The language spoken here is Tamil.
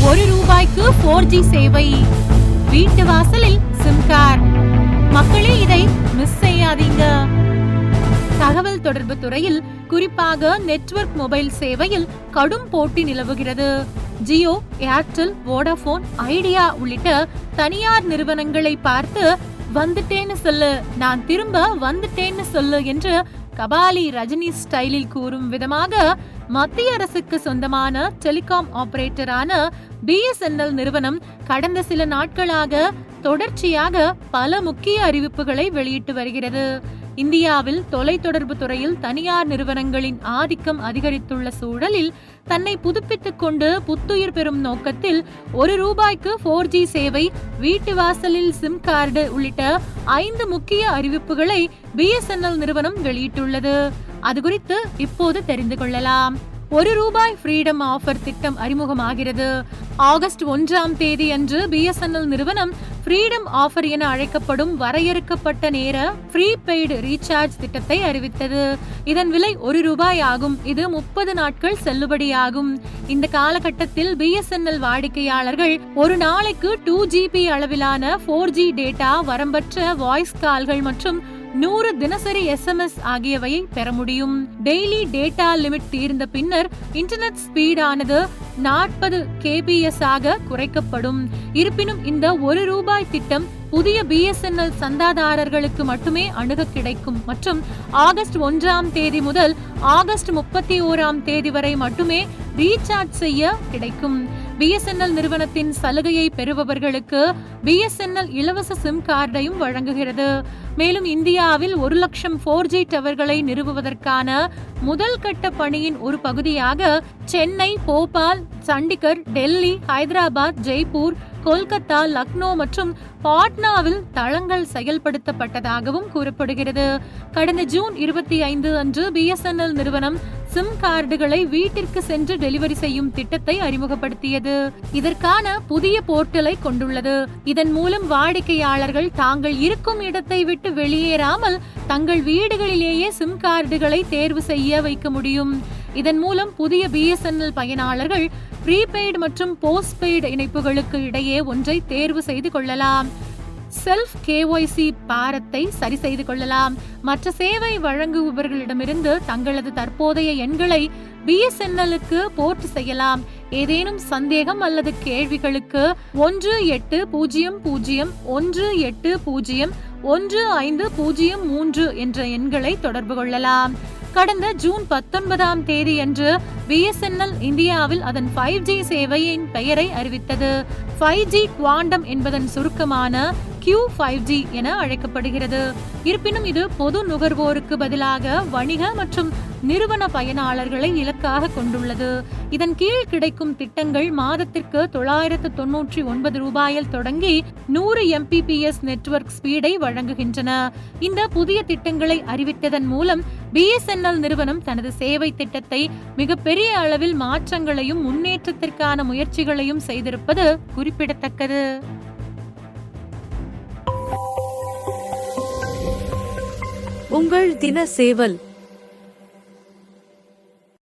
ரூபாய்க்கு 4G சேவை, வீட்டு வாசலில் சிம் கார்டு. மக்களே, இதை மிஸ் செய்யாதீங்க. தகவல் தொடர்பு துறையில் குறிப்பாக நெட்வொர்க் மொபைல் சேவையில் கடும் போட்டி நிலவுகிறது. ஜியோ, ஏர்டெல், வோடாபோன், ஐடியா உள்ளிட்ட தனியார் நிறுவனங்களை பார்த்து வந்துட்டேன்னு சொல்லு, நான் திரும்ப வந்துட்டேன்னு சொல்லு என்று கபாலி ரஜினி ஸ்டைலில் கூறும் விதமாக மத்திய அரசுக்கு சொந்தமான டெலிகாம் ஆபரேட்டரான BSNL நிறுவனம் கடந்த சில நாட்களாக தொடர்ச்சியாக பல முக்கிய அறிவிப்புகளை வெளியிட்டு வருகிறது. இந்தியாவில் தொலைத்தொடர்பு துறையில் தனியார் நிறுவனங்களின் ஆதிக்கம் அதிகரித்துள்ள சூழலில் தன்னை புதுப்பித்துக் கொண்டு புத்துயிர் பெறும் நோக்கத்தில் ரூபாய்க்கு 4G சேவை, வீட்டு வாசலில் சிம் கார்டு உள்ளிட்ட 5 முக்கிய அறிவிப்புகளை BSNL நிறுவனம் வெளியிட்டுள்ளது. அது குறித்து இப்போது தெரிந்து கொள்ளலாம். ரூபாய் ஃப்ரீடம் ஆஃபர் திட்டம் அறிமுகமாகிறது. ஆகஸ்ட் 1ஆம் தேதி அன்று BSNL நிறுவனம் ஃப்ரீடம் ஆஃபர் என அழைக்கப்படும் வரையறுக்கப்பட்ட நேர ப்ரீபெய்டு ரீசார்ஜ் திட்டத்தை அறிவித்தது. இதன் விலை ரூபாய் ஆகும். இது 30 நாட்கள் செல்லுபடியாகும். இந்த காலகட்டத்தில் BSNL வாடிக்கையாளர்கள் ஒரு நாளைக்கு 2GB அளவிலான 4G டேட்டா, வரம்பற்ற வாய்ஸ் கால்கள் மற்றும் 100 தினசரி SMS ஆகியவை பெற முடியும். டெய்லி டேட்டா லிமிட் தீர்ந்த பின்னர் இன்டர்நெட் ஸ்பீடானது 40 kbs ஆக குறைக்கப்படும். இருப்பினும் இந்த ரூபாய் திட்டம் புதிய BSNL சந்தாதாரர்களுக்கு மட்டுமே அணுக கிடைக்கும் மற்றும் ஆகஸ்ட் 1ஆம் தேதி முதல் ஆகஸ்ட் 31ஆம் தேதி வரை மட்டுமே ரீசார்ஜ் செய்ய கிடைக்கும். BSNL நிறுவனத்தின் சலுகையை பெறுபவர்களுக்கு BSNL இலவச சிம் கார்டையும் வழங்குகிறது. மேலும் இந்தியாவில் 1 லட்சம் 4G டவர்களை நிறுவுவதற்கான முதல் கட்ட பணியின் ஒரு பகுதியாக சென்னை, போபால், சண்டிகர், டெல்லி, ஹைதராபாத், ஜெய்ப்பூர், கொல்கத்தா, லக்னோ மற்றும் பாட்னாவில் தளங்கள் செயல்படுத்தப்பட்டதாகவும் கூறப்படுகிறது. கடந்த ஜூன் 25 அன்று BSNL நிறுவனம் சிம் கார்டுகளை வீட்டிற்கு சென்று டெலிவரி செய்யும் திட்டத்தை அறிமுகப்படுத்தியது. இதற்கான புதிய போர்ட்டலை கொண்டுள்ளது. இதன் மூலம் வாடிக்கையாளர்கள் தாங்கள் இருக்கும் இடத்தை விட்டு வெளியேறாமல் தங்கள் வீடுகளிலேயே சிம் கார்டுகளை தேர்வு செய்ய வைக்க முடியும். இதன் மூலம் புதிய BSNL பயனாளர்கள் ப்ரீபெய்டு மற்றும் போஸ்ட்பெய்டு இணைப்புகளுக்கு இடையே ஒன்றை தேர்வு செய்து கொள்ளலாம். செல்ஃப் KYC பாரத்தை சரி செய்து கொள்ளலாம். மற்ற சேவை வழங்குபவர்களிடமிருந்து தங்களது தற்போதைய எண்களை BSNL-க்கு போர்ட் செய்யலாம். ஏதேனும் சந்தேகம் அல்லது கேள்விகளுக்கு 1801801503 என்ற எண்களை தொடர்பு கொள்ளலாம். கடந்த ஜூன் 19ஆம் தேதி அன்று BSNL இந்தியாவில் அதன் 5G சேவையின் பெயரை அறிவித்தது. 5G குவாண்டம் என்பதன் சுருக்கமான Q5G என அழைக்கப்படுகிறது. இருப்பினும் இது பொது நுகர்வோருக்கு பதிலாக வணிக மற்றும் நிறுவன பயனாளர்களை இலக்காக கொண்டுள்ளது. இதன் கீழ் கிடைக்கும் திட்டங்கள் மாதத்திற்கு 999 ரூபாயில் தொடங்கி 100 Mbps நெட்வொர்க் ஸ்பீடை வழங்குகின்றன. இந்த புதிய திட்டங்களை அறிவித்ததன் மூலம் BSNL நிறுவனம் தனது சேவை திட்டத்தை மிகப்பெரிய அளவில் மாற்றங்களையும் முன்னேற்றத்திற்கான முயற்சிகளையும் செய்திருப்பது குறிப்பிடத்தக்கது. உங்கள் தின சேவல்.